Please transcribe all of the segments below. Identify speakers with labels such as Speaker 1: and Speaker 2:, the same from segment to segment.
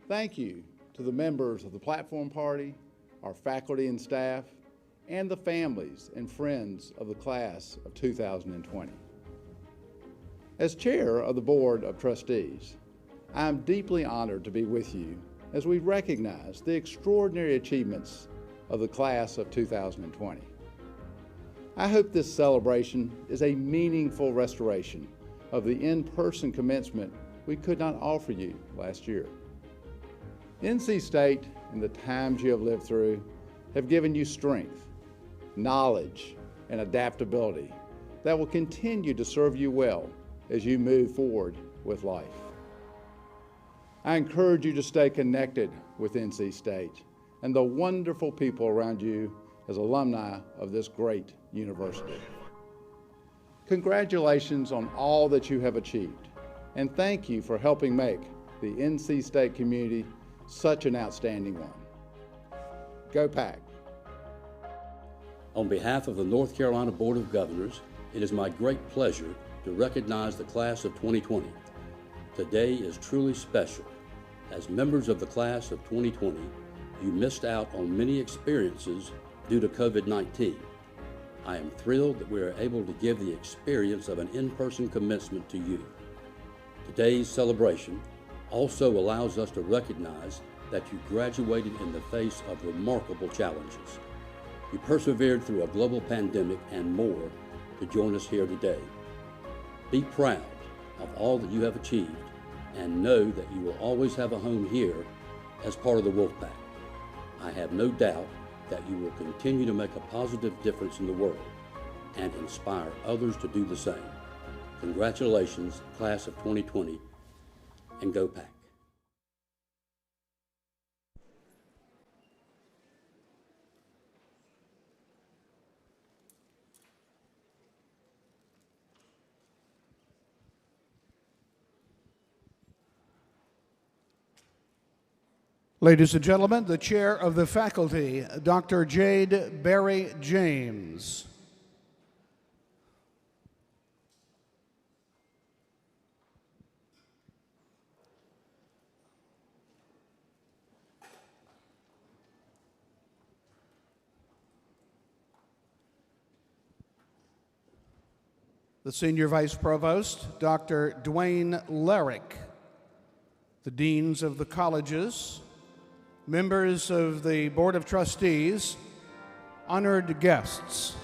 Speaker 1: Thank you to the members of the Platform Party, our faculty and staff, and the families and friends of the class of 2020. As chair of the Board of Trustees, I am deeply honored to be with you as we recognize the extraordinary achievements of the class of 2020. I hope this celebration is a meaningful restoration of the in-person commencement we could not offer you last year. NC State and the times you have lived through have given you strength, knowledge, and adaptability that will continue to serve you well as you move forward with life. I encourage you to stay connected with NC State and the wonderful people around you as alumni of this great university. Congratulations on all that you have achieved, and thank you for helping make the NC State community such an outstanding one. Go Pack.
Speaker 2: On behalf of the North Carolina Board of Governors, it is my great pleasure to recognize the class of 2020. Today is truly special. As members of the class of 2020, you missed out on many experiences due to COVID-19. I am thrilled that we are able to give the experience of an in-person commencement to you. Today's celebration also allows us to recognize that you graduated in the face of remarkable challenges. You persevered through a global pandemic and more to join us here today. Be proud of all that you have achieved and know that you will always have a home here as part of the Wolfpack. I have no doubt that you will continue to make a positive difference in the world and inspire others to do the same. Congratulations, class of 2020, and go Pack.
Speaker 3: Ladies and gentlemen, the chair of the faculty, Dr. Jade Berry James. The senior vice provost, Dr. Dwayne Larrick. The deans of the colleges, members of the Board of Trustees, honored guests.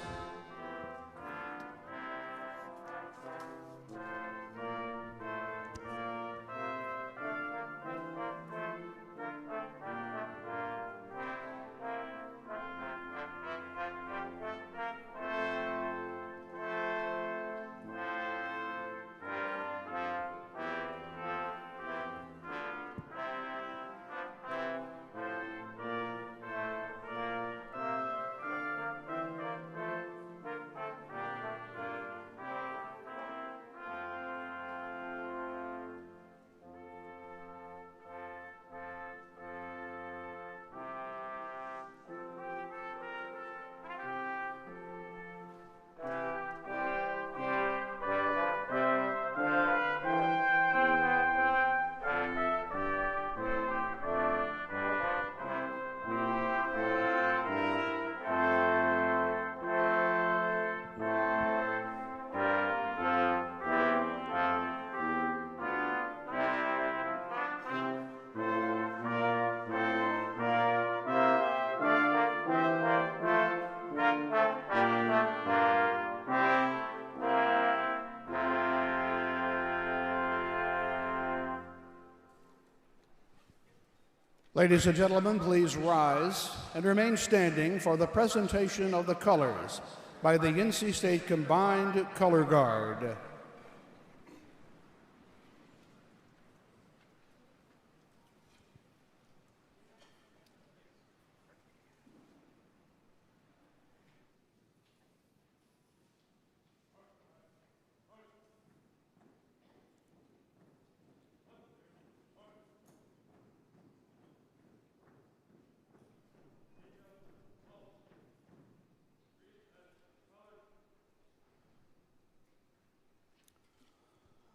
Speaker 3: Ladies and gentlemen, please rise and remain standing for the presentation of the colors by the NC State Combined Color Guard.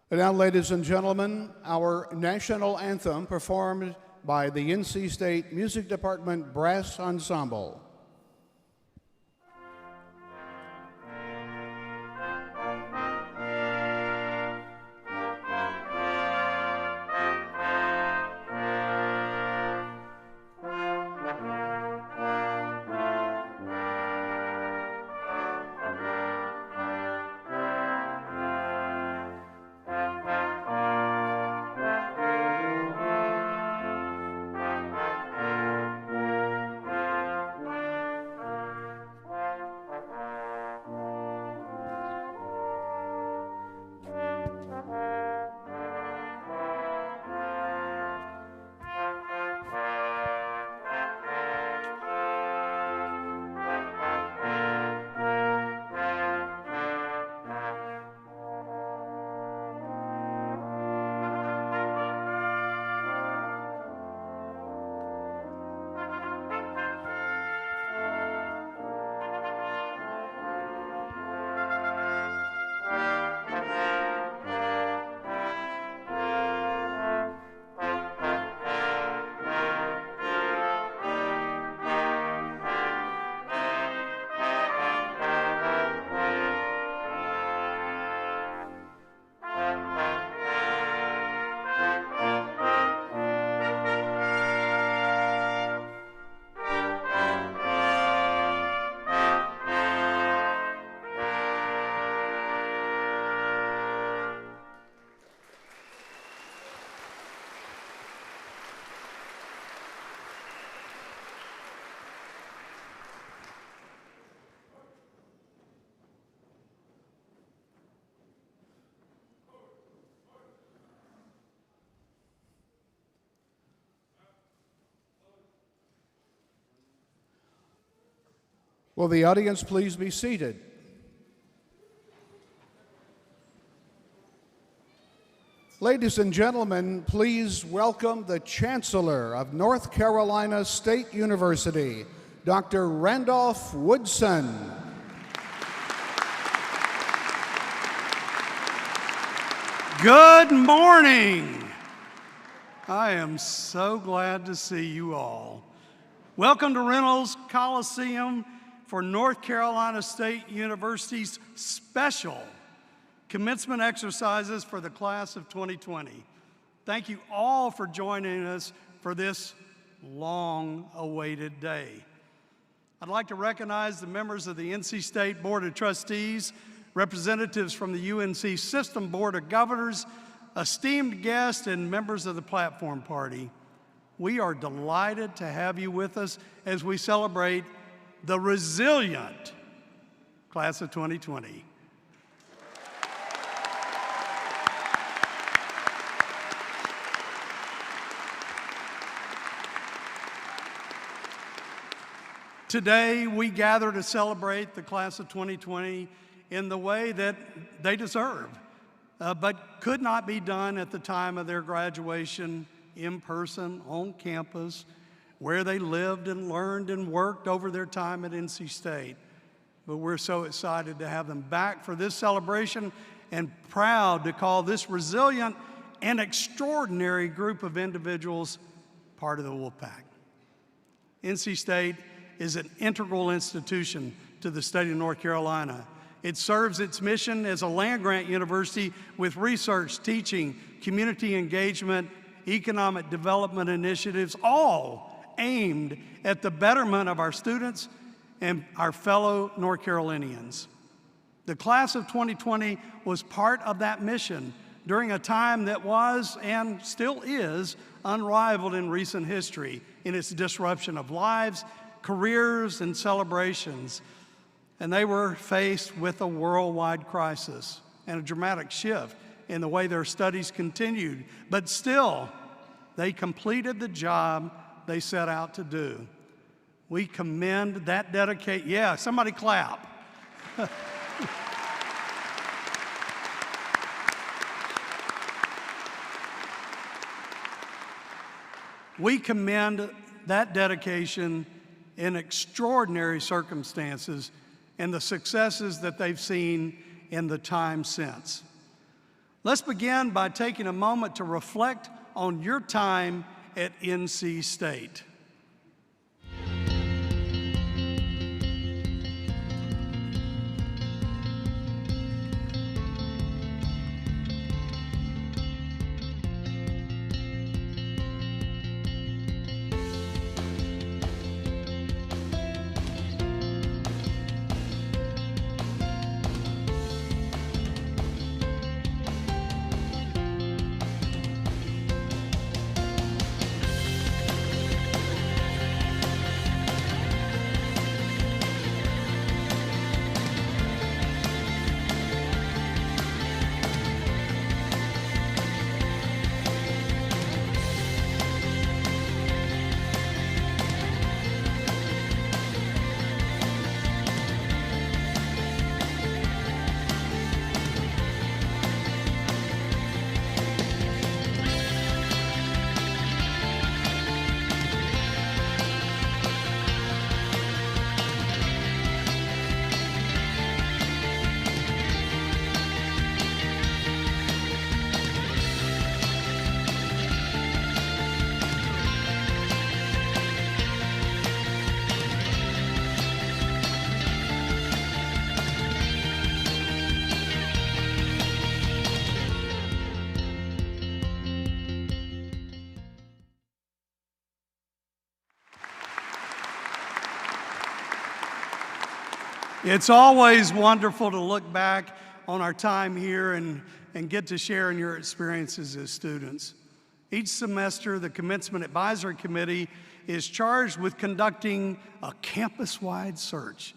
Speaker 3: And now, ladies and gentlemen, our national anthem performed by the NC State Music Department Brass Ensemble. Will the audience please be seated? Ladies and gentlemen, please welcome the Chancellor of North Carolina State University, Dr. Randolph Woodson.
Speaker 4: Good morning. I am so glad to see you all. Welcome to Reynolds Coliseum for North Carolina State University's special commencement exercises for the class of 2020. Thank you all for joining us for this long-awaited day. I'd like to recognize the members of the NC State Board of Trustees, representatives from the UNC System Board of Governors, esteemed guests, and members of the Platform Party. We are delighted to have you with us as we celebrate the resilient class of 2020. Today, we gather to celebrate the class of 2020 in the way that they deserve, but could not be done at the time of their graduation in person, on campus, where they lived and learned and worked over their time at NC State. But we're so excited to have them back for this celebration and proud to call this resilient and extraordinary group of individuals part of the Wolfpack. NC State is an integral institution to the state of North Carolina. It serves its mission as a land-grant university with research, teaching, community engagement, economic development initiatives, all aimed at the betterment of our students and our fellow North Carolinians. The class of 2020 was part of that mission during a time that was and still is unrivaled in recent history in its disruption of lives, careers, and celebrations. And they were faced with a worldwide crisis and a dramatic shift in the way their studies continued. But still, they completed the job they set out to do. We commend that dedication. Yeah, somebody clap. We commend that dedication in extraordinary circumstances and the successes that they've seen in the time since. Let's begin by taking a moment to reflect on your time at NC State. It's always wonderful to look back on our time here and get to share in your experiences as students. Each semester, the Commencement Advisory Committee is charged with conducting a campus-wide search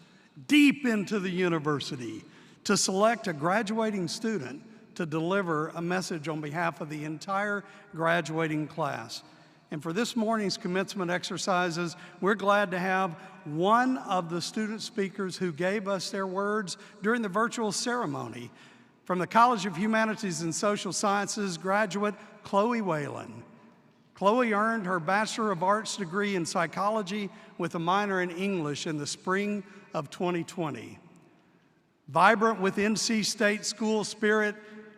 Speaker 4: deep into the university to select a graduating student to deliver a message on behalf of the entire graduating class. And for this morning's commencement exercises, we're glad to have one of the student speakers who gave us their words during the virtual ceremony. From the College of Humanities and Social Sciences graduate, Chloe Whalen. Chloe earned her Bachelor of Arts degree in psychology with a minor in English in the spring of 2020. Vibrant with NC State school spirit,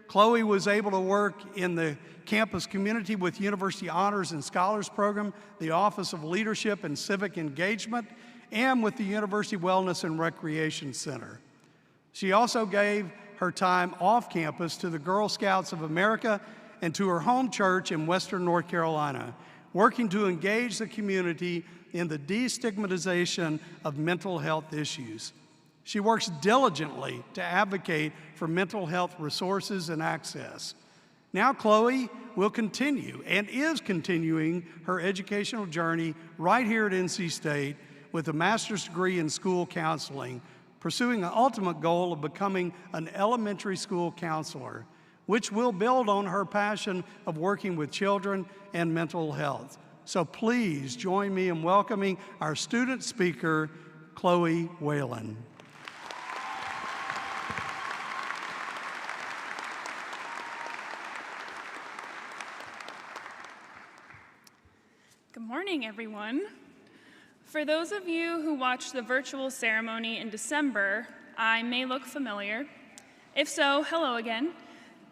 Speaker 4: Chloe was able to work in the campus community with University Honors and Scholars Program, the Office of Leadership and Civic Engagement, and with the University Wellness and Recreation Center. She also gave her time off campus to the Girl Scouts of America and to her home church in Western North Carolina, working to engage the community in the destigmatization of mental health issues. She works diligently to advocate for mental health resources and access. Now Chloe will continue and is continuing her educational journey right here at NC State with a master's degree in school counseling, pursuing the ultimate goal of becoming an elementary school counselor, which will build on her passion of working with children and mental health. So please join me in welcoming our student speaker, Chloe Whalen.
Speaker 5: Good morning, everyone. For those of you who watched the virtual ceremony in December, I may look familiar. If so, hello again.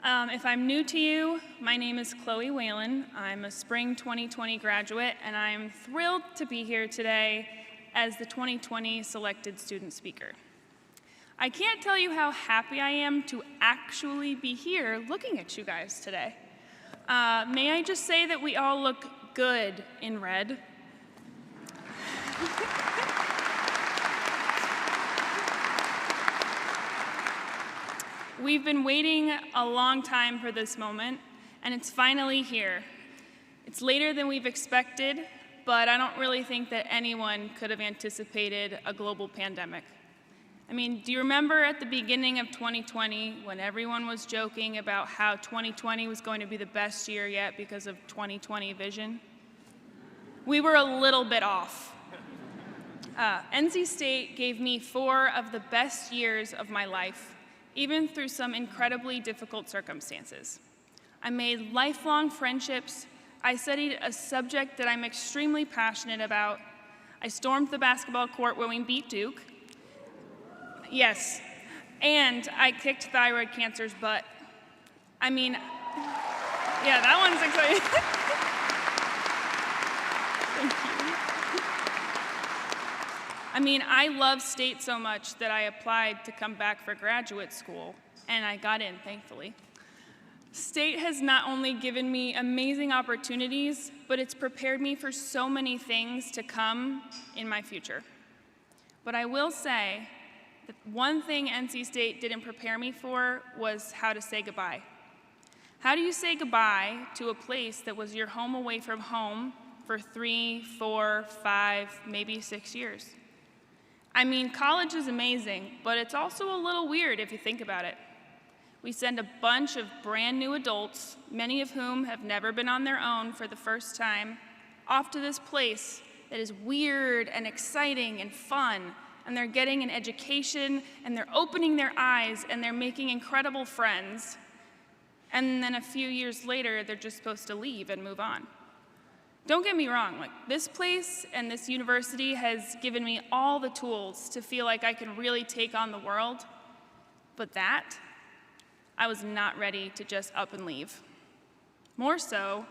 Speaker 5: If I'm new to you, my name is Chloe Whalen. I'm a spring 2020 graduate, and I'm thrilled to be here today as the 2020 selected student speaker. I can't tell you how happy I am to actually be here looking at you guys today. May I just say that we all look good in red. We've been waiting a long time for this moment, and it's finally here. It's later than we've expected, but I don't really think that anyone could have anticipated a global pandemic. I mean, do you remember at the beginning of 2020 when everyone was joking about how 2020 was going to be the best year yet because of 2020 vision? We were a little bit off. NC State gave me 4 of the best years of my life, even through some incredibly difficult circumstances. I made lifelong friendships. I studied a subject that I'm extremely passionate about. I stormed the basketball court when we beat Duke. Yes, and I kicked thyroid cancer's butt. I mean, yeah, that one's exciting. I mean, I love State so much that I applied to come back for graduate school, and I got in, thankfully. State has not only given me amazing opportunities, but it's prepared me for so many things to come in my future. But I will say that one thing NC State didn't prepare me for was how to say goodbye. How do you say goodbye to a place that was your home away from home for 3, 4, 5, maybe 6 years? I mean, college is amazing, but it's also a little weird if you think about it. We send a bunch of brand new adults, many of whom have never been on their own for the first time, off to this place that is weird and exciting and fun, and they're getting an education, and they're opening their eyes, and they're making incredible friends. And then a few years later, they're just supposed to leave and move on. Don't get me wrong, like, this place and this university has given me all the tools to feel like I can really take on the world, but that, I was not ready to just up and leave. More so,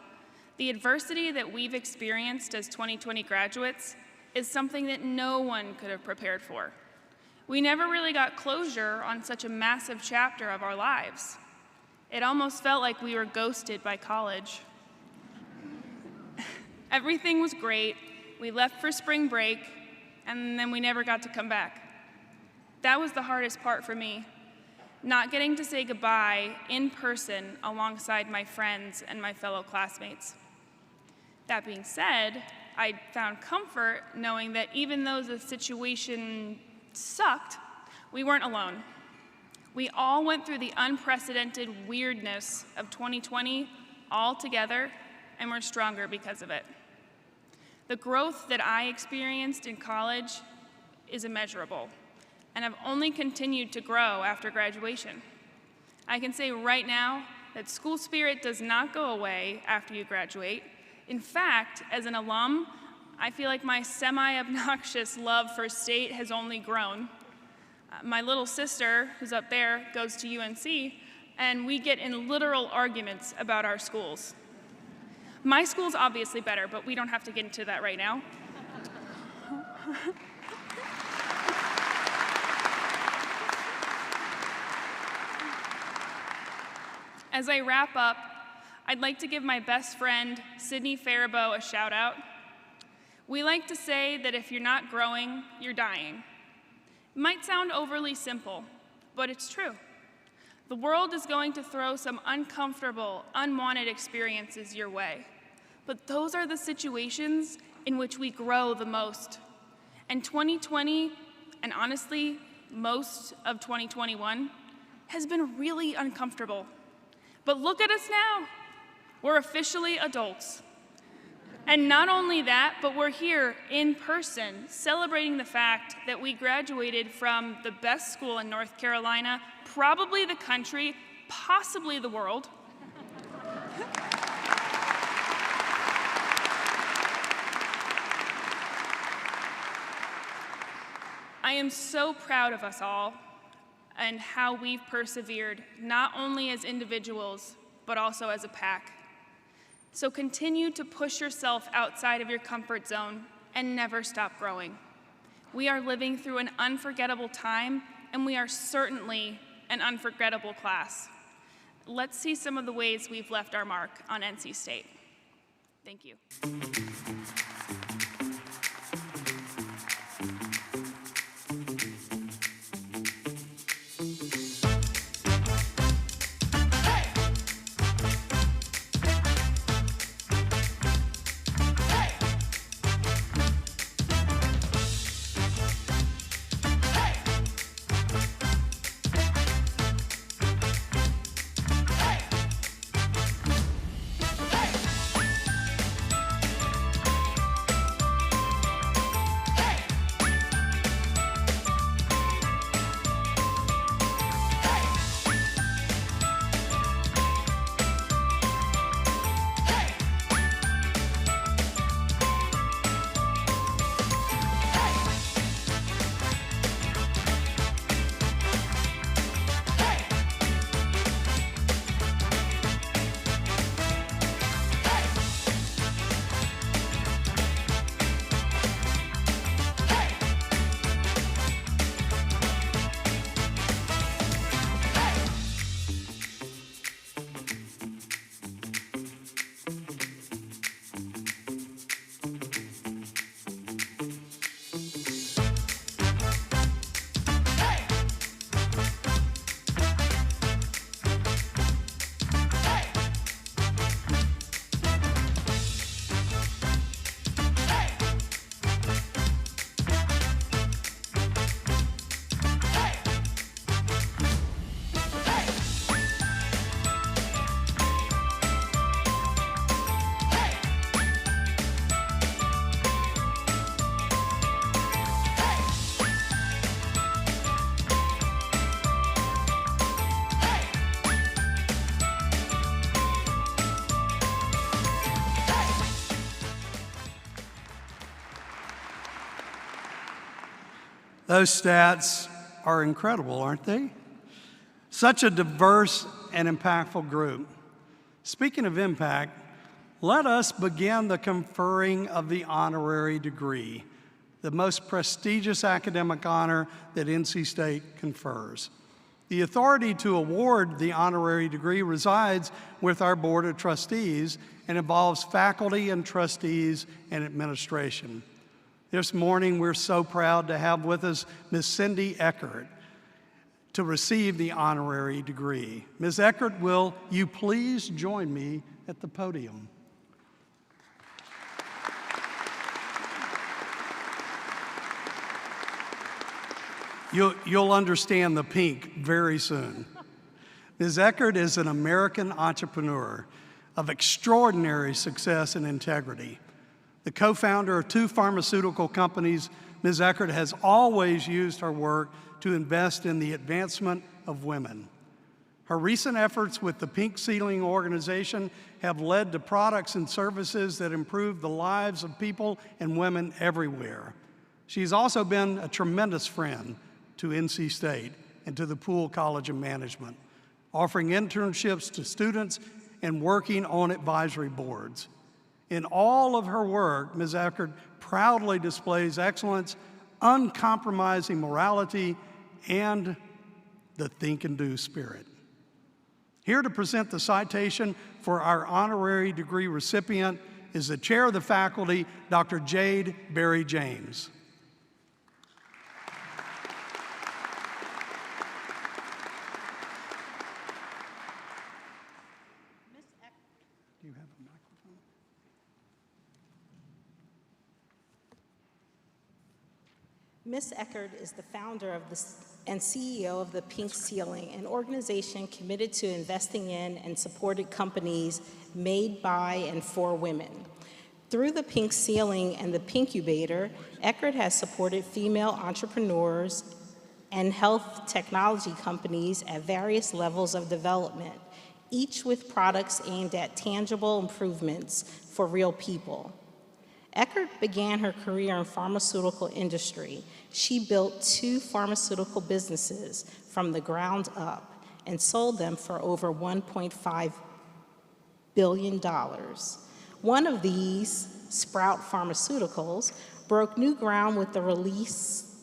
Speaker 5: the adversity that we've experienced as 2020 graduates is something that no one could have prepared for. We never really got closure on such a massive chapter of our lives. It almost felt like we were ghosted by college. Everything was great. We left for spring break, and then we never got to come back. That was the hardest part for me. Not getting to say goodbye in person alongside my friends and my fellow classmates. That being said, I found comfort knowing that even though the situation sucked, we weren't alone. We all went through the unprecedented weirdness of 2020 all together, and we're stronger because of it. The growth that I experienced in college is immeasurable, and I've only continued to grow after graduation. I can say right now that school spirit does not go away after you graduate. In fact, as an alum, I feel like my semi-obnoxious love for State has only grown. My little sister, who's up there, goes to UNC, and we get in literal arguments about our schools. My school's obviously better, but we don't have to get into that right now. As I wrap up, I'd like to give my best friend, Sydney Faribault, a shout out. We like to say that if you're not growing, you're dying. It might sound overly simple, but it's true. The world is going to throw some uncomfortable, unwanted experiences your way. But those are the situations in which we grow the most. And 2020, and honestly, most of 2021, has been really uncomfortable. But look at us now. We're officially adults. And not only that, but we're here in person celebrating the fact that we graduated from the best school in North Carolina, probably the country, possibly the world. I am so proud of us all and how we've persevered, not only as individuals, but also as a pack. So continue to push yourself outside of your comfort zone and never stop growing. We are living through an unforgettable time, and we are certainly an unforgettable class. Let's see some of the ways we've left our mark on NC State. Thank you.
Speaker 4: Those stats are incredible, aren't they? Such a diverse and impactful group. Speaking of impact, let us begin the conferring of the honorary degree, the most prestigious academic honor that NC State confers. The authority to award the honorary degree resides with our Board of Trustees and involves faculty and trustees and administration. This morning, we're so proud to have with us Ms. Cindy Eckert to receive the honorary degree. Ms. Eckert, will you please join me at the podium? You'll understand the pink very soon. Ms. Eckert is an American entrepreneur of extraordinary success and integrity. The co-founder of 2 pharmaceutical companies, Ms. Eckert has always used her work to invest in the advancement of women. Her recent efforts with the Pink Ceiling organization have led to products and services that improve the lives of people and women everywhere. She's also been a tremendous friend to NC State and to the Poole College of Management, offering internships to students and working on advisory boards. In all of her work, Ms. Eckert proudly displays excellence, uncompromising morality, and the think and do spirit. Here to present the citation for our honorary degree recipient is the chair of the faculty, Dr. Jade Berry James.
Speaker 6: Ms. Eckert is the founder of and CEO of the Pink Ceiling, an organization committed to investing in and supporting companies made by and for women. Through the Pink Ceiling and the Pinkubator, Eckert has supported female entrepreneurs and health technology companies at various levels of development, each with products aimed at tangible improvements for real people. Eckert began her career in pharmaceutical industry. She built 2 pharmaceutical businesses from the ground up and sold them for over $1.5 billion. One of these, Sprout Pharmaceuticals, broke new ground with the release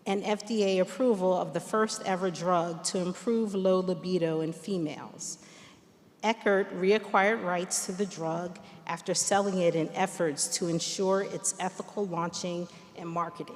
Speaker 6: and FDA approval of the first ever drug to improve low libido in females. Eckert reacquired rights to the drug after selling it in efforts to ensure its ethical launching and marketing.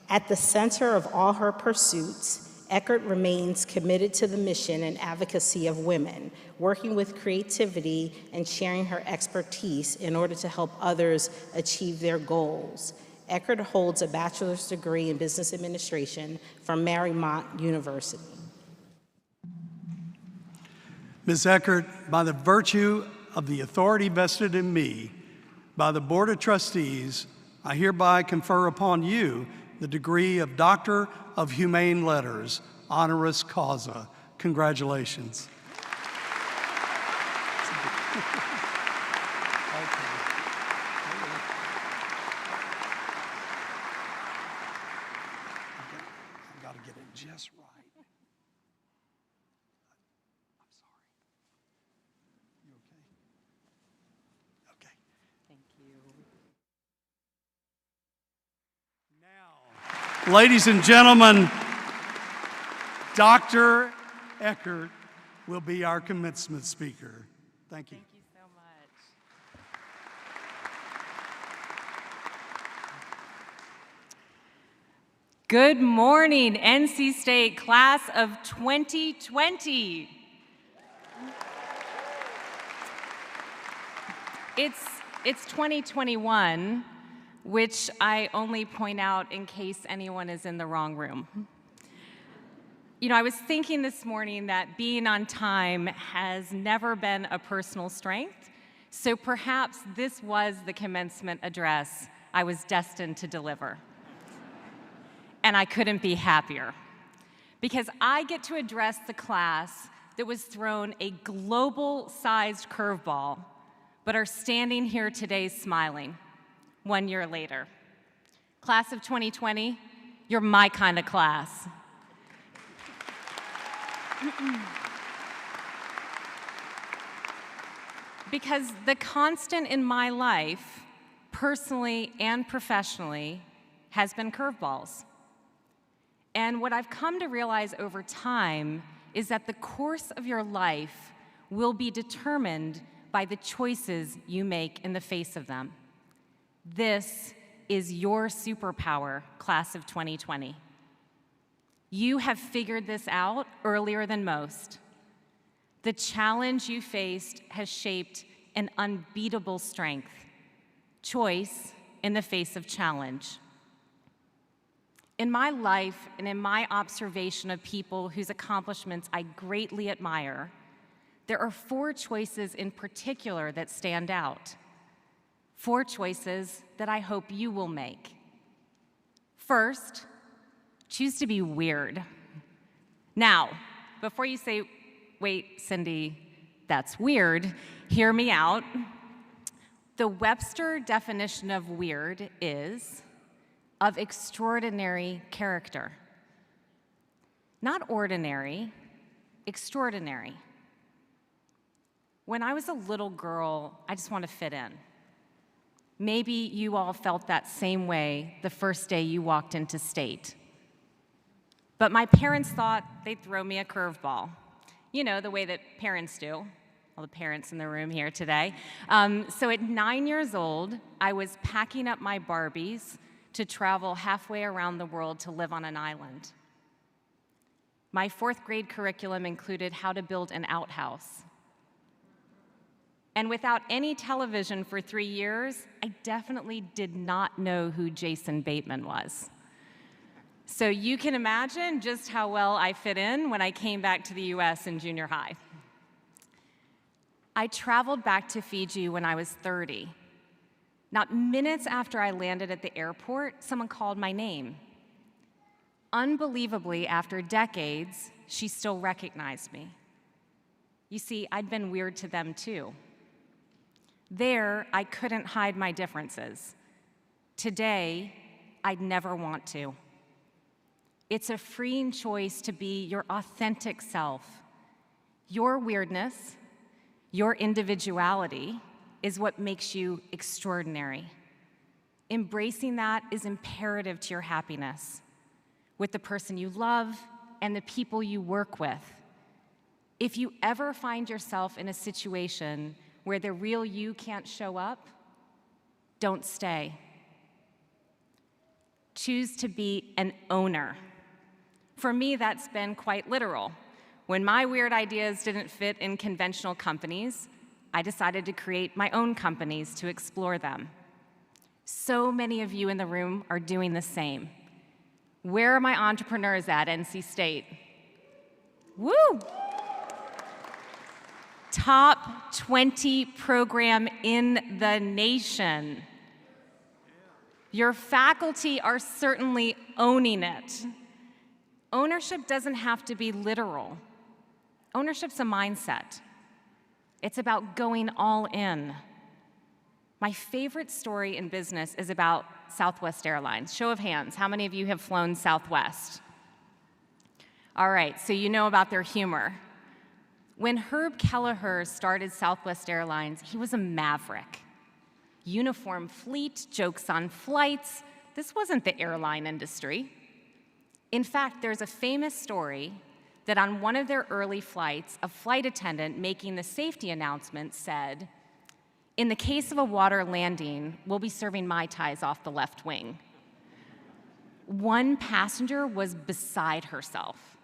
Speaker 6: At the center of all her pursuits, Eckert remains committed to the mission and advocacy of women, working with creativity and sharing her expertise in order to help others achieve their goals. Eckert holds a bachelor's degree in business administration from Marymount University.
Speaker 4: Ms. Eckert, by the virtue of the authority vested in me by the Board of Trustees, I hereby confer upon you the degree of Doctor of Humane Letters, honoris causa. Congratulations. Just right. I'm sorry. You okay? Okay.
Speaker 7: Thank you.
Speaker 4: Now, ladies and gentlemen, Dr. Eckert will be our commencement speaker. Thank you.
Speaker 7: Thank you so much. Good morning, NC State class of 2020. It's 2021, which I only point out in case anyone is in the wrong room. You know, I was thinking this morning that being on time has never been a personal strength, so perhaps this was the commencement address I was destined to deliver. And I couldn't be happier, because I get to address the class that was thrown a global-sized curveball but are standing here today smiling 1 year later. Class of 2020, you're my kind of class. Because the constant in my life, personally and professionally, has been curveballs. And what I've come to realize over time is that the course of your life will be determined by the choices you make in the face of them. This is your superpower, class of 2020. You have figured this out earlier than most. The challenge you faced has shaped an unbeatable strength. Choice in the face of challenge. In my life and in my observation of people whose accomplishments I greatly admire, there are 4 choices in particular that stand out. 4 choices that I hope you will make. First, choose to be weird. Now, before you say, wait, Cindy, that's weird, hear me out. The Webster definition of weird is of extraordinary character. Not ordinary, extraordinary. When I was a little girl, I just wanted to fit in. Maybe you all felt that same way the first day you walked into state. But my parents thought they'd throw me a curveball. You know, the way that parents do. All the parents in the room here today. So at 9 years old, I was packing up my Barbies to travel halfway around the world to live on an island. My 4th grade curriculum included how to build an outhouse. And without any television for 3 years, I definitely did not know who Jason Bateman was. So you can imagine just how well I fit in when I came back to the US in junior high. I traveled back to Fiji when I was 30. Not minutes after I landed at the airport, someone called my name. Unbelievably, after decades, she still recognized me. You see, I'd been weird to them too. There, I couldn't hide my differences. Today, I'd never want to. It's a freeing choice to be your authentic self. Your weirdness, your individuality, is what makes you extraordinary. Embracing that is imperative to your happiness with the person you love and the people you work with. If you ever find yourself in a situation where the real you can't show up, don't stay. Choose to be an owner. For me, that's been quite literal. When my weird ideas didn't fit in conventional companies, I decided to create my own companies to explore them. So many of you in the room are doing the same. Where are my entrepreneurs at NC State? Woo! Top 20 program in the nation. Your faculty are certainly owning it. Ownership doesn't have to be literal. Ownership's a mindset. It's about going all in. My favorite story in business is about Southwest Airlines. Show of hands, how many of you have flown Southwest? All right, so you know about their humor. When Herb Kelleher started Southwest Airlines, he was a maverick. Uniform fleet, jokes on flights. This wasn't the airline industry. In fact, there's a famous story that on one of their early flights, a flight attendant making the safety announcement said, "In the case of a water landing, we'll be serving Mai Tais off the left wing." One passenger was beside herself.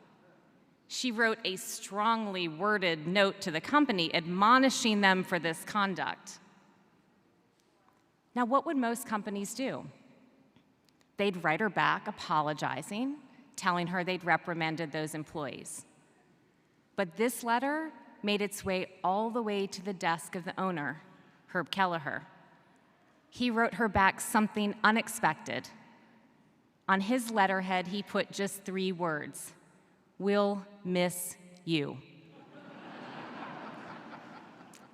Speaker 7: She wrote a strongly worded note to the company admonishing them for this conduct. Now, what would most companies do? They'd write her back apologizing, telling her they'd reprimanded those employees. But this letter made its way all the way to the desk of the owner, Herb Kelleher. He wrote her back something unexpected. On his letterhead, he put just 3 words: "We'll miss you."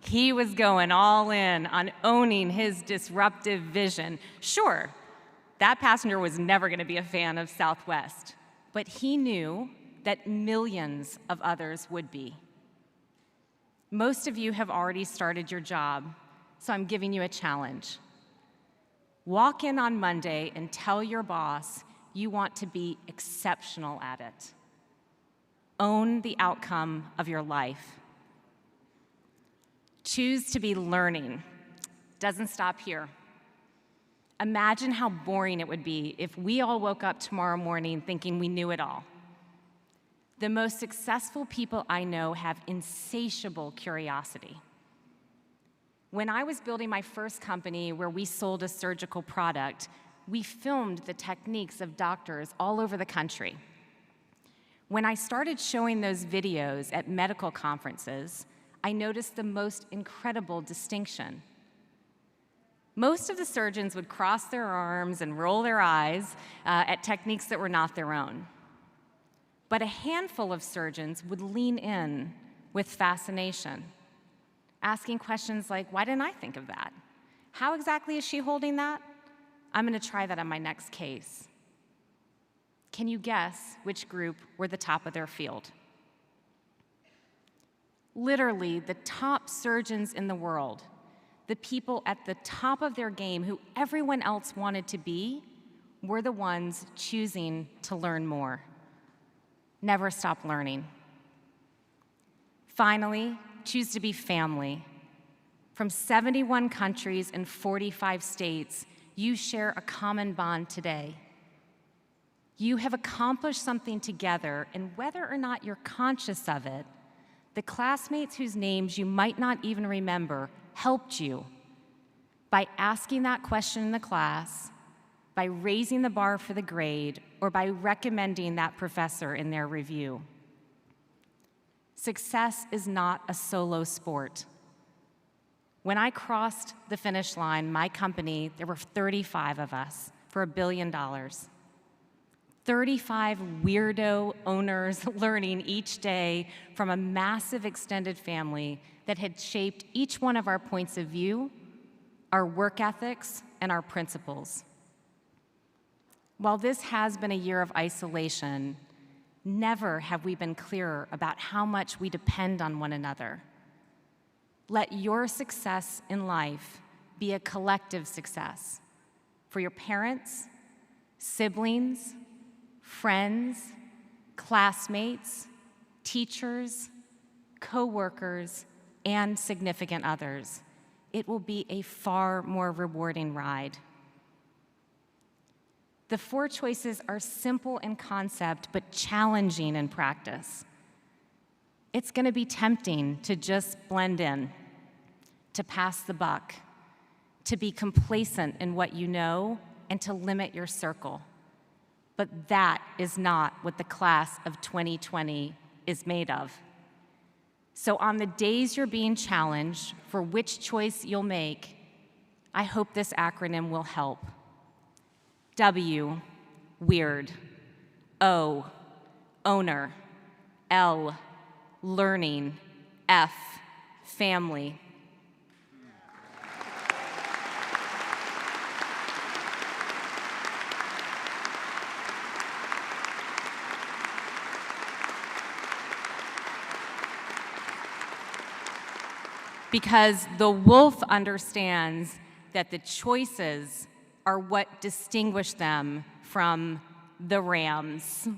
Speaker 7: He was going all in on owning his disruptive vision. Sure, that passenger was never going to be a fan of Southwest, but he knew that millions of others would be. Most of you have already started your job, so I'm giving you a challenge. Walk in on Monday and tell your boss you want to be exceptional at it. Own the outcome of your life. Choose to be learning. Doesn't stop here. Imagine how boring it would be if we all woke up tomorrow morning thinking we knew it all. The most successful people I know have insatiable curiosity. When I was building my first company where we sold a surgical product, we filmed the techniques of doctors all over the country. When I started showing those videos at medical conferences, I noticed the most incredible distinction. Most of the surgeons would cross their arms and roll their eyes at techniques that were not their own. But a handful of surgeons would lean in with fascination, asking questions like, why didn't I think of that? How exactly is she holding that? I'm going to try that on my next case. Can you guess which group were the top of their field? Literally, the top surgeons in the world, the people at the top of their game who everyone else wanted to be, were the ones choosing to learn more. Never stop learning. Finally, choose to be family. From 71 countries and 45 states, you share a common bond today. You have accomplished something together, and whether or not you're conscious of it, the classmates whose names you might not even remember helped you by asking that question in the class, by raising the bar for the grade, or by recommending that professor in their review. Success is not a solo sport. When I crossed the finish line, my company, there were 35 of us for $1 billion. 35 weirdo owners learning each day from a massive extended family that had shaped each one of our points of view, our work ethics, and our principles. While this has been a year of isolation, never have we been clearer about how much we depend on one another. Let your success in life be a collective success for your parents, siblings, friends, classmates, teachers, co-workers, and significant others. It will be a far more rewarding ride. The 4 choices are simple in concept, but challenging in practice. It's going to be tempting to just blend in, to pass the buck, to be complacent in what you know, and to limit your circle. But that is not what the class of 2020 is made of. So on the days you're being challenged for which choice you'll make, I hope this acronym will help. W, weird. O, owner. L, learning. F, family. Because the wolf understands that the choices are what distinguish them from the rams.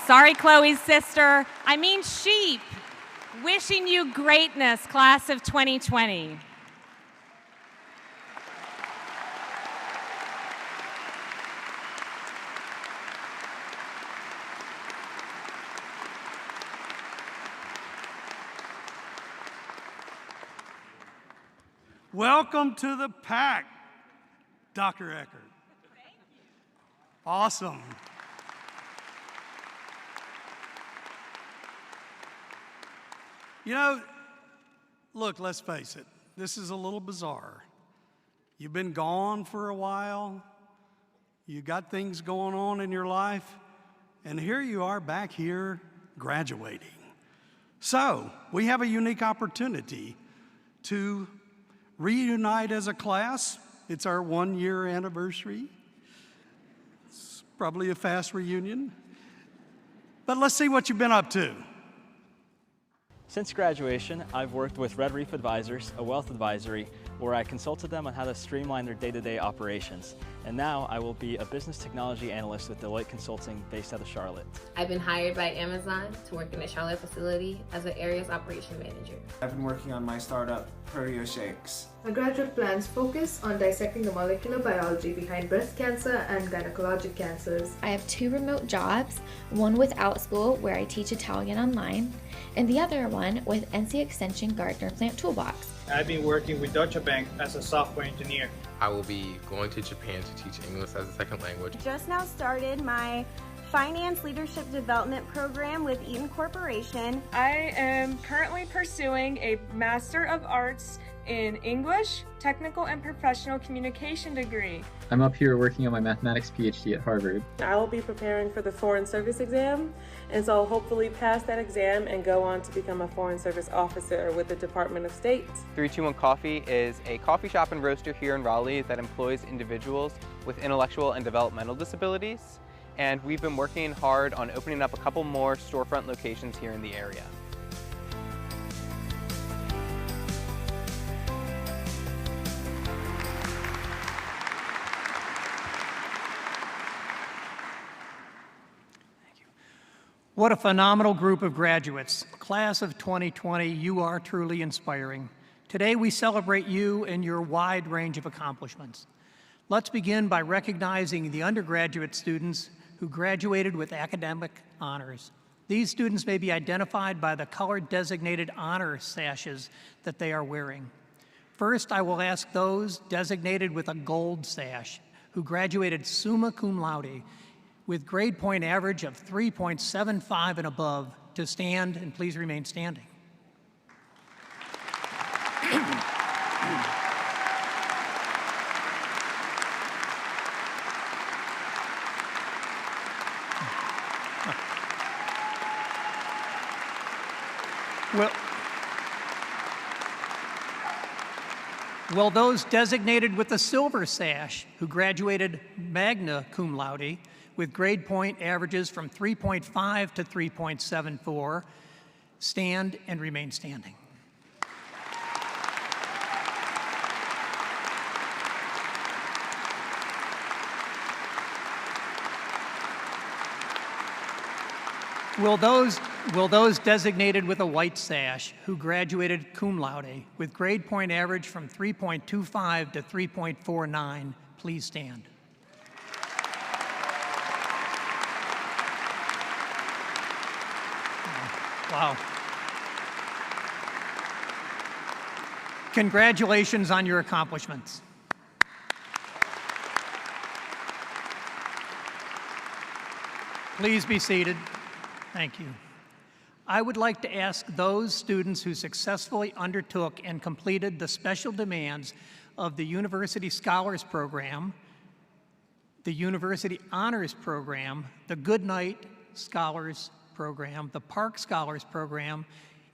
Speaker 7: Sorry, Chloe's sister. I mean sheep. Wishing you greatness, class of 2020.
Speaker 4: Welcome to the pack, Dr. Eckert. Awesome. You know, look, let's face it, this is a little bizarre. You've been gone for a while, you got things going on in your life, and here you are back here graduating. So we have a unique opportunity to reunite as a class. It's our 1-year anniversary. It's probably a fast reunion. But let's see what you've been up to.
Speaker 8: Since graduation, I've worked with Red Reef Advisors, a wealth advisory, where I consulted them on how to streamline their day-to-day operations. And now I will be a business technology analyst with Deloitte Consulting based out of Charlotte.
Speaker 9: I've been hired by Amazon to work in the Charlotte facility as an areas operation manager.
Speaker 10: I've been working on my startup, Prodeo Shakes.
Speaker 11: My graduate plans focus on dissecting the molecular biology behind breast cancer and gynecologic cancers.
Speaker 12: I have 2 remote jobs, one with OutSchool where I teach Italian online, and the other one with NC Extension Gardner Plant Toolbox.
Speaker 13: I've been working with Deutsche Bank as a software engineer.
Speaker 14: I will be going to Japan to teach English as a second language.
Speaker 15: Just now started my Finance Leadership Development Program with Eaton Corporation.
Speaker 16: I am currently pursuing a Master of Arts in English, Technical and Professional Communication degree.
Speaker 17: I'm up here working on my mathematics PhD at Harvard.
Speaker 18: I will be preparing for the Foreign Service exam, and so I'll hopefully pass that exam and go on to become a Foreign Service officer with the Department of State.
Speaker 19: 321 Coffee is a coffee shop and roaster here in Raleigh that employs individuals with intellectual and developmental disabilities. And we've been working hard on opening up a couple more storefront locations here in the area.
Speaker 20: What a phenomenal group of graduates. Class of 2020, you are truly inspiring. Today we celebrate you and your wide range of accomplishments. Let's begin by recognizing the undergraduate students who graduated with academic honors. These students may be identified by the color-designated honor sashes that they are wearing. First, I will ask those designated with a gold sash who graduated summa cum laude with grade point average of 3.75 and above to stand, and please remain standing. Will those designated with the silver sash who graduated magna cum laude with grade point averages from 3.5 to 3.74 stand and remain standing? Will those designated with a white sash who graduated cum laude with grade point average from 3.25 to 3.49 please stand? Wow. Congratulations on your accomplishments. Please be seated. Thank you. I would like to ask those students who successfully undertook and completed the special demands of the University Scholars Program, the University Honors Program, the Goodnight Scholars Program, the Park Scholars Program,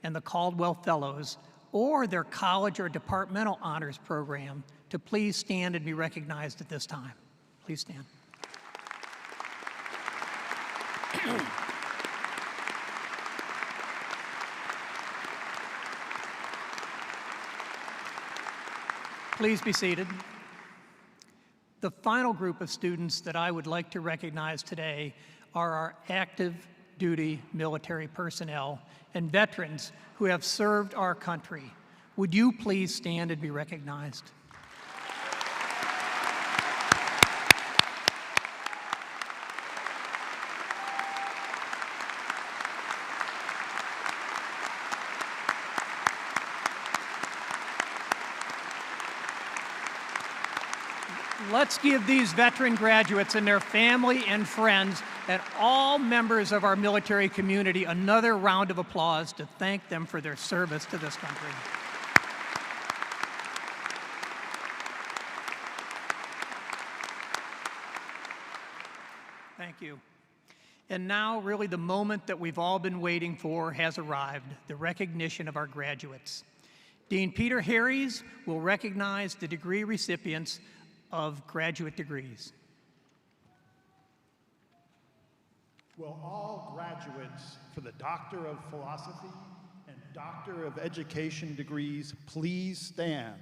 Speaker 20: and the Caldwell Fellows, or their college or departmental honors program, to please stand and be recognized at this time. Please stand. Please be seated. The final group of students that I would like to recognize today are our active duty military personnel and veterans who have served our country. Would you please stand and be recognized? Let's give these veteran graduates and their family and friends and all members of our military community another round of applause to thank them for their service to this country. Thank you. And now, really, the moment that we've all been waiting for has arrived, the recognition of our graduates. Dean Peter Harries will recognize the degree recipients of graduate degrees.
Speaker 21: Will all graduates for the Doctor of Philosophy and Doctor of Education degrees please stand?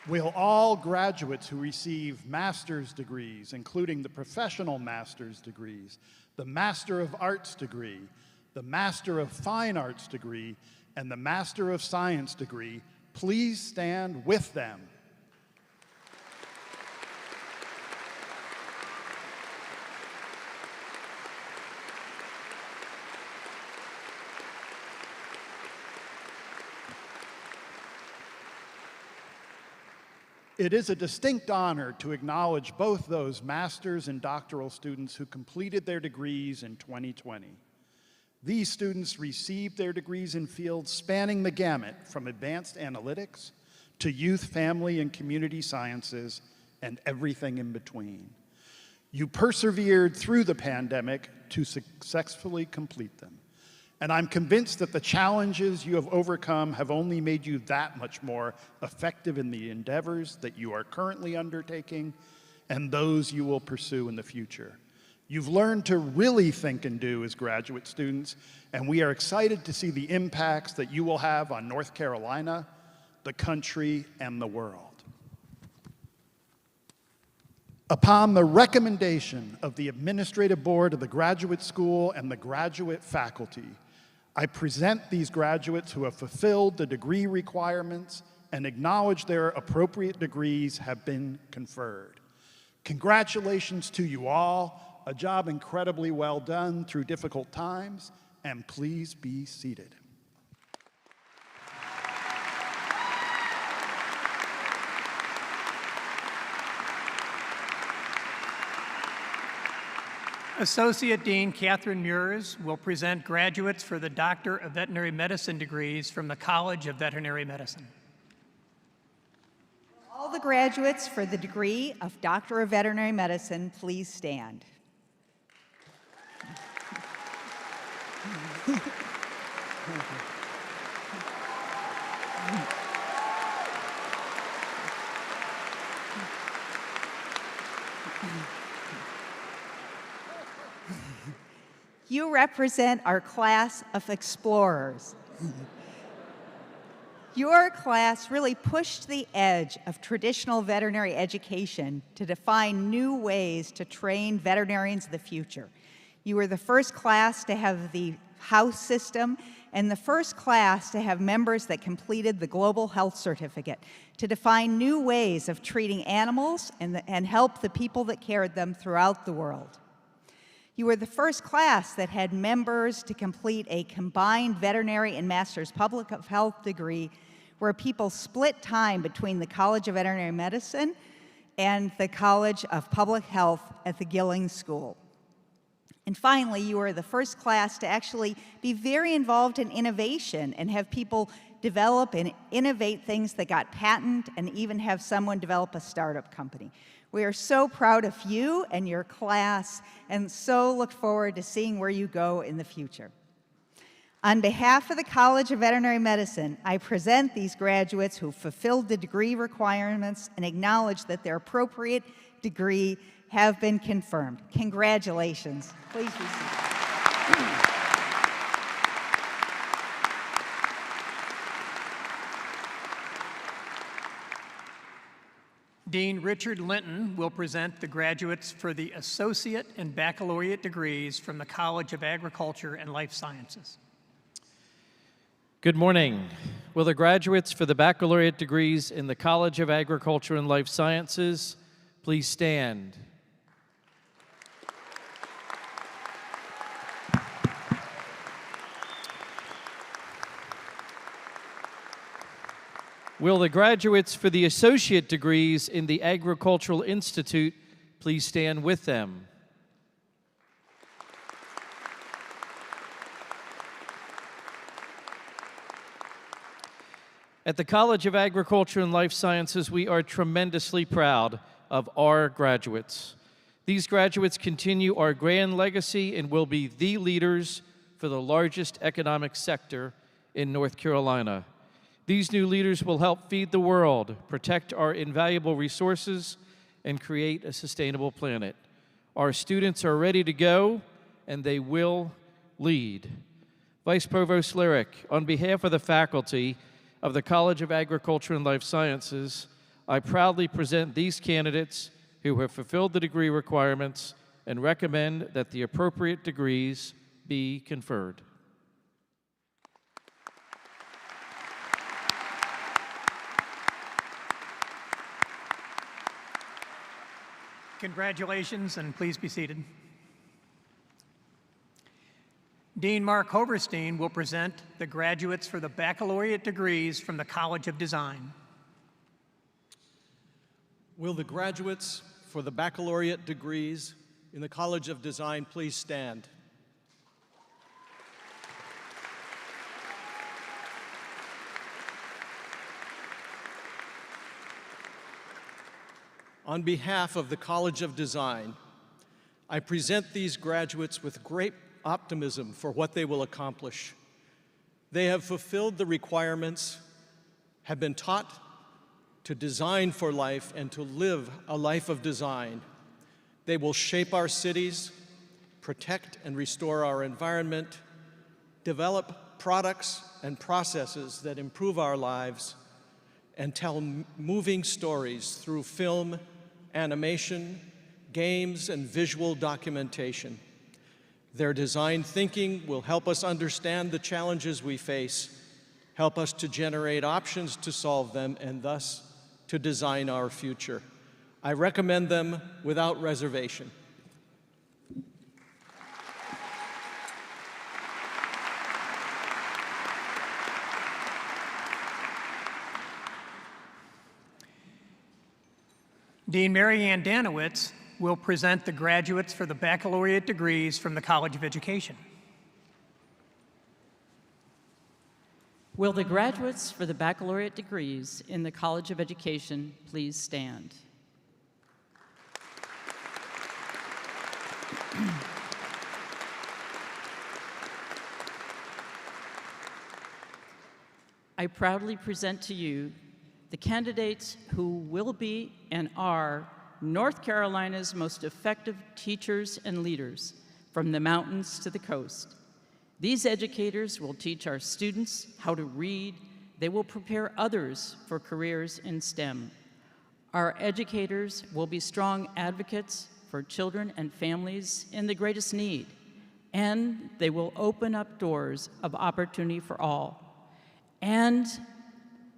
Speaker 21: Will all graduates who receive master's degrees, including the professional master's degrees, the Master of Arts degree, the Master of Fine Arts degree, and the Master of Science degree, please stand with them? It is a distinct honor to acknowledge both those master's and doctoral students who completed their degrees in 2020. These students received their degrees in fields spanning the gamut from advanced analytics to youth, family, and community sciences, and everything in between. You persevered through the pandemic to successfully complete them. And I'm convinced that the challenges you have overcome have only made you that much more effective in the endeavors that you are currently undertaking and those you will pursue in the future. You've learned to really think and do as graduate students, and we are excited to see the impacts that you will have on North Carolina, the country, and the world. Upon the recommendation of the Administrative Board of the Graduate School and the graduate faculty, I present these graduates who have fulfilled the degree requirements and acknowledge their appropriate degrees have been conferred. Congratulations to you all, a job incredibly well done through difficult times, and please be seated.
Speaker 20: Associate Dean Catherine Mures will present graduates for the Doctor of Veterinary Medicine degrees from the College of Veterinary Medicine.
Speaker 22: All the graduates for the degree of Doctor of Veterinary Medicine, please stand. You represent our class of explorers. Your class really pushed the edge of traditional veterinary education to define new ways to train veterinarians of the future. You were the first class to have the house system and the first class to have members that completed the Global Health Certificate to define new ways of treating animals and help the people that cared them throughout the world. You were the first class that had members to complete a combined veterinary and master's public health degree where people split time between the College of Veterinary Medicine and the College of Public Health at the Gilling School. And finally, you were the first class to actually be very involved in innovation and have people develop and innovate things that got patented and even have someone develop a startup company. We are so proud of you and your class and so look forward to seeing where you go in the future. On behalf of the College of Veterinary Medicine, I present these graduates who fulfilled the degree requirements and acknowledge that their appropriate degree have been confirmed. Congratulations. Please be seated.
Speaker 20: Dean Richard Linton will present the graduates for the Associate and Baccalaureate degrees from the College of Agriculture and Life Sciences.
Speaker 23: Good morning. Will the graduates for the baccalaureate degrees in the College of Agriculture and Life Sciences please stand? Will the graduates for the associate degrees in the Agricultural Institute please stand with them? At the College of Agriculture and Life Sciences, we are tremendously proud of our graduates. These graduates continue our grand legacy and will be the leaders for the largest economic sector in North Carolina. These new leaders will help feed the world, protect our invaluable resources, and create a sustainable planet. Our students are ready to go, and they will lead. Vice Provost Lyric, on behalf of the faculty of the College of Agriculture and Life Sciences, I proudly present these candidates who have fulfilled the degree requirements and recommend that the appropriate degrees be conferred.
Speaker 20: Congratulations, and please be seated. Dean Mark Hoverstein will present the graduates for the baccalaureate degrees from the College of Design.
Speaker 1: Will the graduates for the baccalaureate degrees in the College of Design please stand? On behalf of the College of Design, I present these graduates with great optimism for what they will accomplish. They have fulfilled the requirements, have been taught to design for life and to live a life of design. They will shape our cities, protect and restore our environment, develop products and processes that improve our lives, and tell moving stories through film, animation, games, and visual documentation. Their design thinking will help us understand the challenges we face, help us to generate options to solve them, and thus to design our future. I recommend them without reservation.
Speaker 20: Dean Mary Ann Danowitz will present the graduates for the baccalaureate degrees from the College of Education.
Speaker 2: Will the graduates for the baccalaureate degrees in the College of Education please stand? I proudly present to you the candidates who will be and are North Carolina's most effective teachers and leaders from the mountains to the coast. These educators will teach our students how to read. They will prepare others for careers in STEM. Our educators will be strong advocates for children and families in the greatest need, and they will open up doors of opportunity for all. And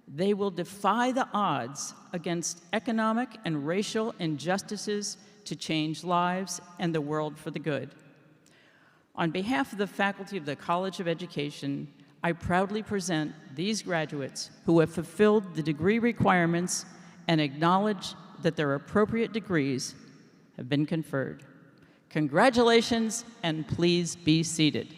Speaker 2: they will defy the odds against economic and racial injustices to change lives and the world for the good. On behalf of the faculty of the College of Education, I proudly present these graduates who have fulfilled the degree requirements and acknowledge that their appropriate degrees have been conferred. Congratulations, and please be seated.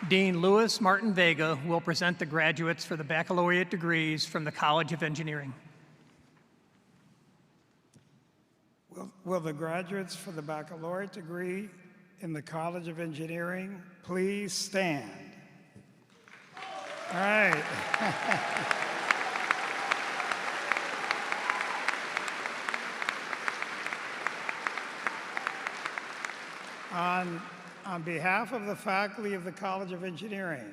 Speaker 20: Dean Louis Martin Vega will present the graduates for the baccalaureate degrees from the College of Engineering.
Speaker 3: Will the graduates for the baccalaureate degree in the College of Engineering please stand? All right. On behalf of the faculty of the College of Engineering,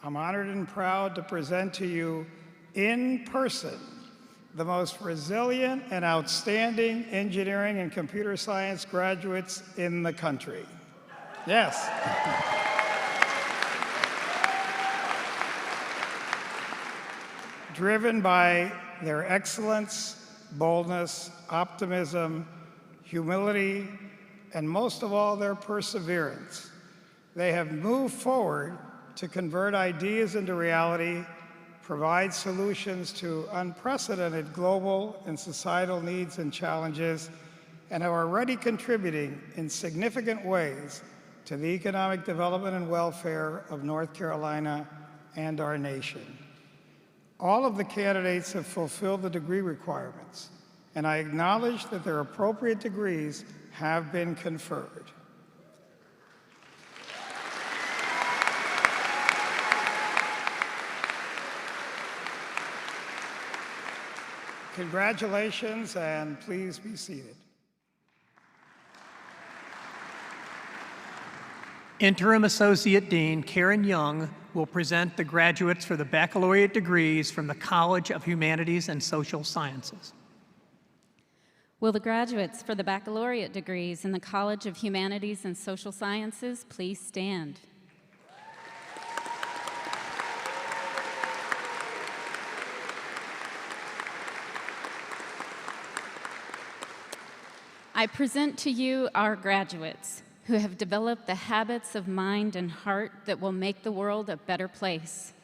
Speaker 3: I'm honored and proud to present to you in person the most resilient and outstanding engineering and computer science graduates in the country. Yes. Driven by their excellence, boldness, optimism, humility, and most of all, their perseverance, they have moved forward to convert ideas into reality, provide solutions to unprecedented global and societal needs and challenges, and are already contributing in significant ways to the economic development and welfare of North Carolina and our nation. All of the candidates have fulfilled the degree requirements, and I acknowledge that their appropriate degrees have been conferred. Congratulations, and please be seated.
Speaker 20: Interim Associate Dean Karen Young will present the graduates for the baccalaureate degrees from the College of Humanities and Social Sciences.
Speaker 5: Will the graduates for the baccalaureate degrees in the College of Humanities and Social Sciences please stand? I present to you our graduates who have developed the habits of mind and heart that will make the world a better place.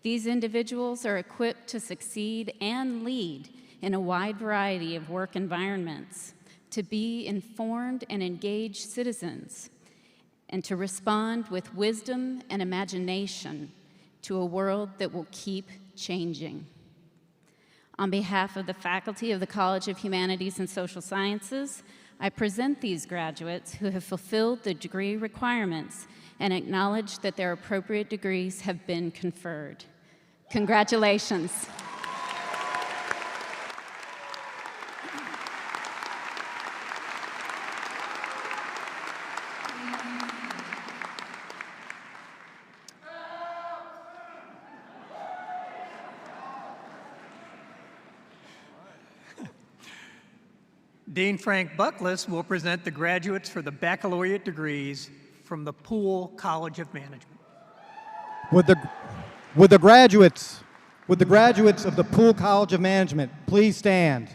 Speaker 5: These individuals are equipped to succeed and lead in a wide variety of work environments, to be informed and engaged citizens, and to respond with wisdom and imagination to a world that will keep changing. On behalf of the faculty of the College of Humanities and Social Sciences, I present these graduates who have fulfilled the degree requirements and acknowledge that their appropriate degrees have been conferred. Congratulations.
Speaker 20: Dean Frank Buckless will present the graduates for the baccalaureate degrees from the Poole College of Management.
Speaker 6: Would the graduates of the Poole College of Management please stand?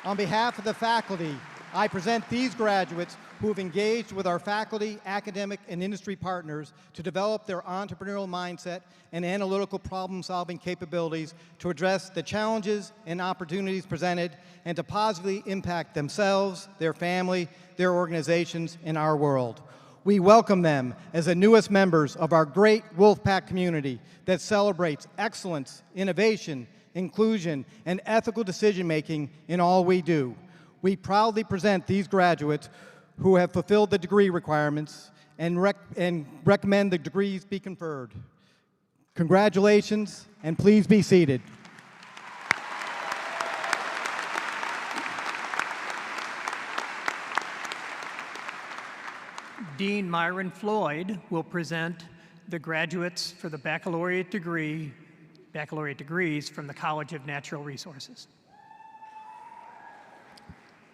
Speaker 6: On behalf of the faculty, I present these graduates who have engaged with our faculty, academic, and industry partners to develop their entrepreneurial mindset and analytical problem-solving capabilities to address the challenges and opportunities presented and to positively impact themselves, their family, their organizations, and our world. We welcome them as the newest members of our great Wolfpack community that celebrates excellence, innovation, inclusion, and ethical decision-making in all we do. We proudly present these graduates who have fulfilled the degree requirements and recommend the degrees be conferred. Congratulations, and please be seated.
Speaker 20: Dean Myron Floyd will present the graduates for the baccalaureate degrees from the College of Natural Resources.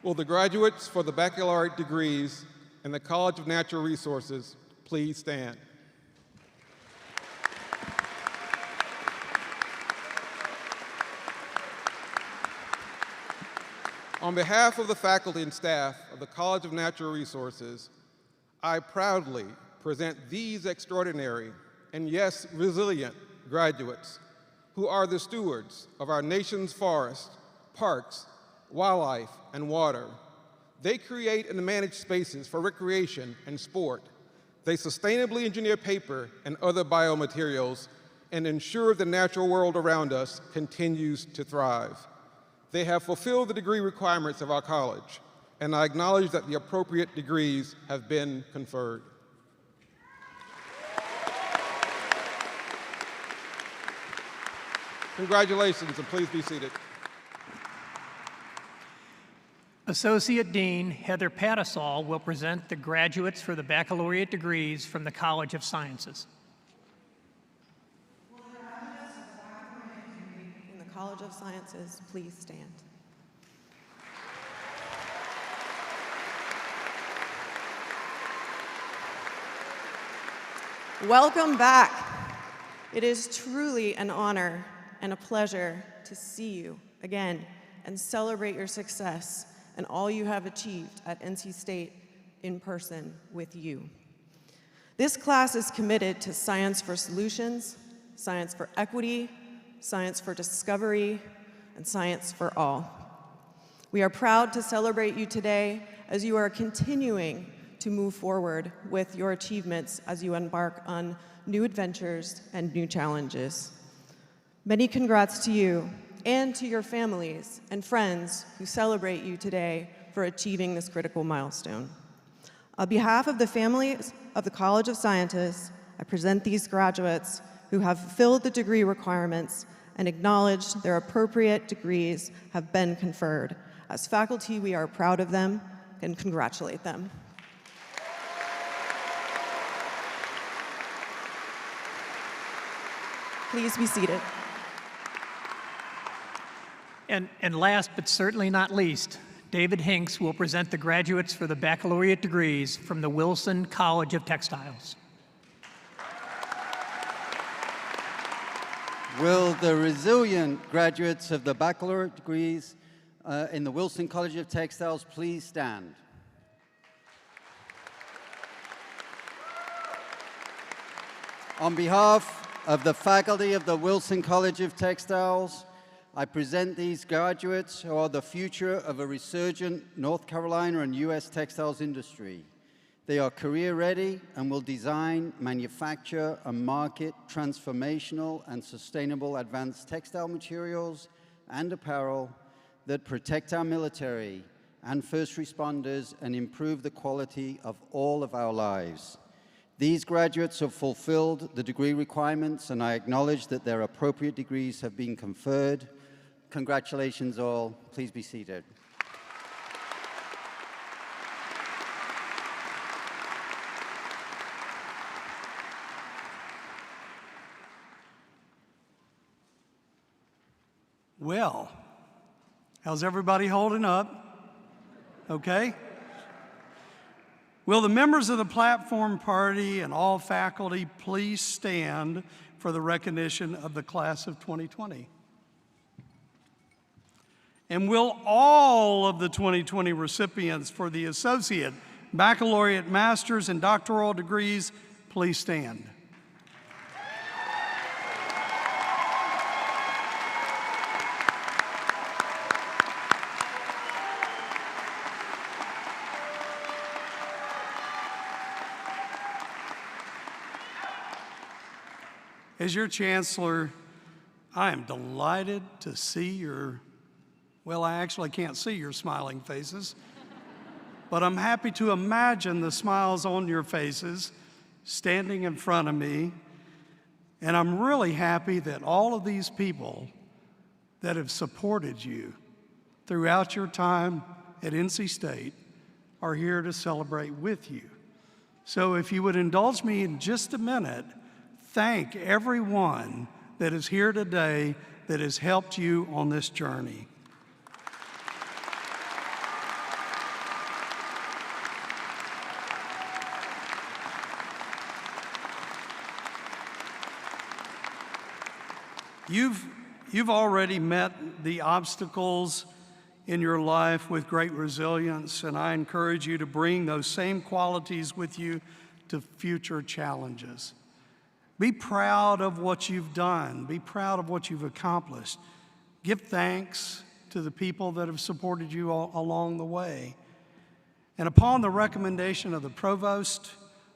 Speaker 7: Will the graduates for the baccalaureate degrees in the College of Natural Resources please stand? On behalf of the faculty and staff of the College of Natural Resources, I proudly present these extraordinary and, yes, resilient graduates who are the stewards of our nation's forests, parks, wildlife, and water. They create and manage spaces for recreation and sport. They sustainably engineer paper and other biomaterials and ensure the natural world around us continues to thrive. They have fulfilled the degree requirements of our college, and I acknowledge that the appropriate degrees have been conferred. Congratulations, and please be seated.
Speaker 20: Associate Dean Heather Pattisall will present the graduates for the baccalaureate degrees from the College of Sciences.
Speaker 24: In the College of Sciences, please stand. Welcome back. It is truly an honor and a pleasure to see you again and celebrate your success and all you have achieved at NC State in person with you. This class is committed to science for solutions, science for equity, science for discovery, and science for all. We are proud to celebrate you today as you are continuing to move forward with your achievements as you embark on new adventures and new challenges. Many congrats to you and to your families and friends who celebrate you today for achieving this critical milestone. On behalf of the families of the College of Scientists, I present these graduates who have fulfilled the degree requirements and acknowledged their appropriate degrees have been conferred. As faculty, we are proud of them and congratulate them. Please be seated.
Speaker 20: And last but certainly not least, David Hinks will present the graduates for the baccalaureate degrees from the Wilson College of Textiles.
Speaker 4: Will the resilient graduates of the baccalaureate degrees in the Wilson College of Textiles please stand? On behalf of the faculty of the Wilson College of Textiles, I present these graduates who are the future of a resurgent North Carolina and U.S. textiles industry. They are career-ready and will design, manufacture, and market transformational and sustainable advanced textile materials and apparel that protect our military and first responders and improve the quality of all of our lives. These graduates have fulfilled the degree requirements, and I acknowledge that their appropriate degrees have been conferred. Congratulations all. Please be seated.
Speaker 8: Well, how's everybody holding up? Okay? Will the members of the platform party and all faculty please stand for the recognition of the class of 2020? And will all of the 2020 recipients for the associate, baccalaureate, master's, and doctoral degrees please stand? As your chancellor, I am delighted to see your, well, I actually can't see your smiling faces, but I'm happy to imagine the smiles on your faces standing in front of me. And I'm really happy that all of these people that have supported you throughout your time at NC State are here to celebrate with you. So if you would indulge me in just a minute, thank everyone that is here today that has helped you on this journey. You've already met the obstacles in your life with great resilience, and I encourage you to bring those same qualities with you to future challenges. Be proud of what you've done. Be proud of what you've accomplished. Give thanks to the people that have supported you all along the way. And upon the recommendation of the provost,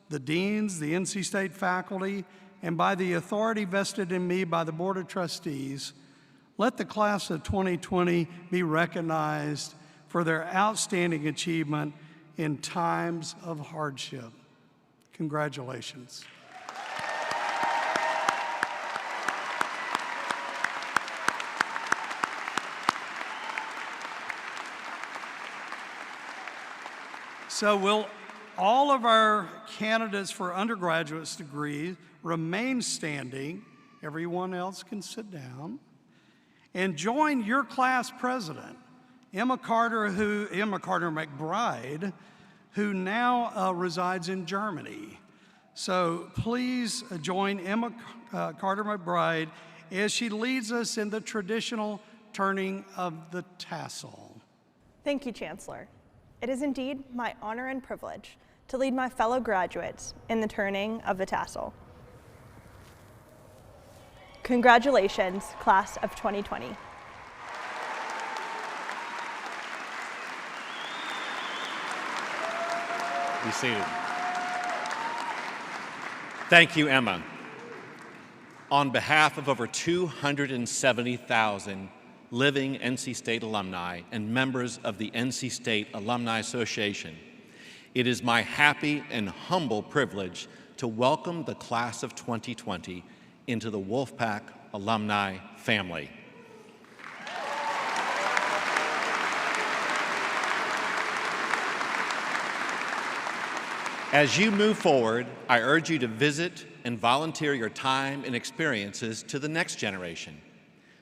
Speaker 8: the deans, the NC State faculty, and by the authority vested in me by the Board of Trustees, let the class of 2020 be recognized for their outstanding achievement in times of hardship. Congratulations. So will all of our candidates for undergraduate degrees remain standing? Everyone else can sit down. And join your class president, Emma Carter McBride, who now resides in Germany. So please join Emma Carter McBride as she leads us in the traditional turning of the tassel.
Speaker 9: Thank you, Chancellor. It is indeed my honor and privilege to lead my fellow graduates in the turning of the tassel. Congratulations, class of 2020.
Speaker 10: Be seated. Thank you, Emma. On behalf of over 270,000 living NC State alumni and members of the NC State Alumni Association, it is my happy and humble privilege to welcome the class of 2020 into the Wolfpack alumni family. As you move forward, I urge you to visit and volunteer your time and experiences to the next generation.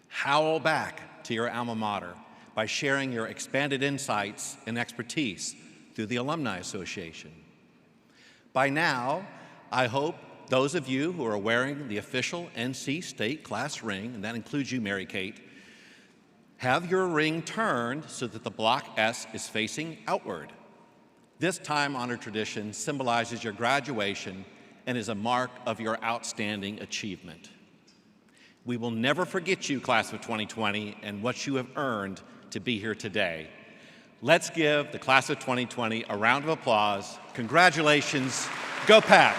Speaker 10: Howl back to your alma mater by sharing your expanded insights and expertise through the Alumni Association. By now, I hope those of you who are wearing the official NC State class ring, and that includes you, Mary Kate, have your ring turned so that the block S is facing outward. This time-honored tradition symbolizes your graduation and is a mark of your outstanding achievement. We will never forget you, class of 2020, and what you have earned to be here today. Let's give the class of 2020 a round of applause. Congratulations. Go Pack!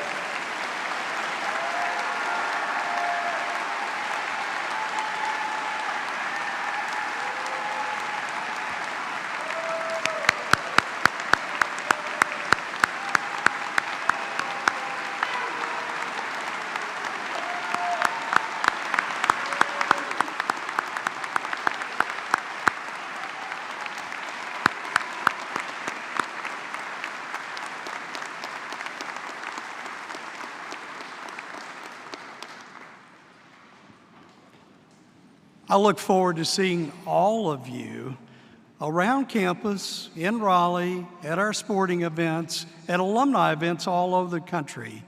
Speaker 8: I look forward to seeing all of you around campus, in Raleigh, at our sporting events, at alumni events all over the country.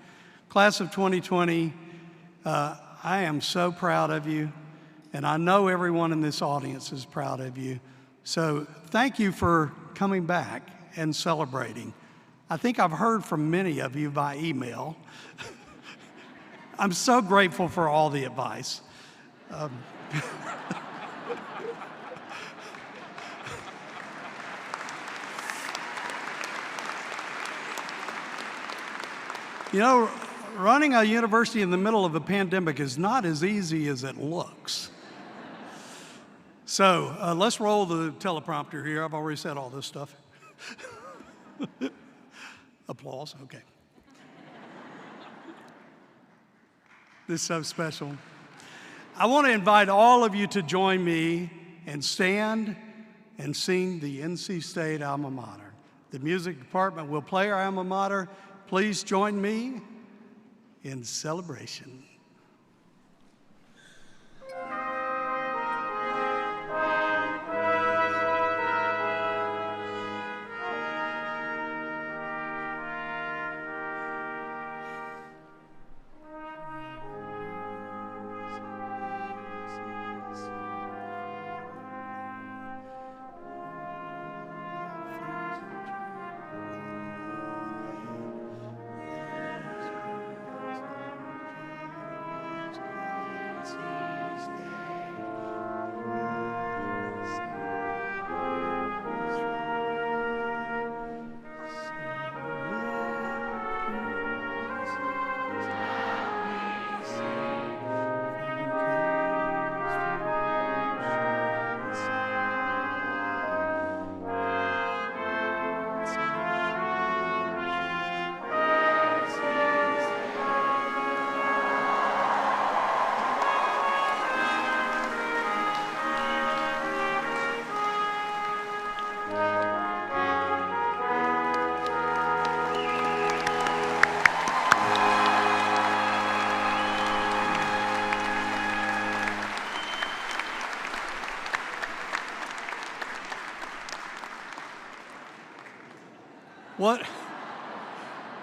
Speaker 8: Class of 2020, I am so proud of you, and I know everyone in this audience is proud of you. So thank you for coming back and celebrating. I think I've heard from many of you by email. I'm so grateful for all the advice. You know, running a university in the middle of a pandemic is not as easy as it looks. So let's roll the teleprompter here. I've already said all this stuff. Applause, okay. This is so special. I want to invite all of you to join me and stand and sing the NC State alma mater. The music department will play our alma mater. Please join me in celebration.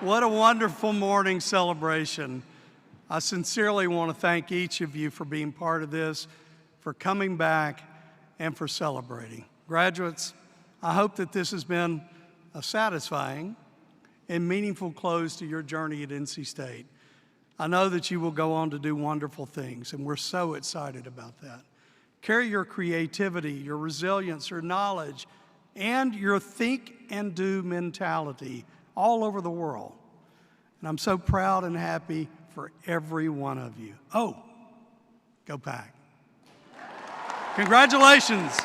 Speaker 8: What a wonderful morning celebration. I sincerely want to thank each of you for being part of this, for coming back, and for celebrating. Graduates, I hope that this has been a satisfying and meaningful close to your journey at NC State. I know that you will go on to do wonderful things, and we're so excited about that. Carry your creativity, your resilience, your knowledge, and your think and do mentality all over the world. And I'm so proud and happy for every one of you. Oh, go Pack. Congratulations.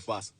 Speaker 11: Mufasa.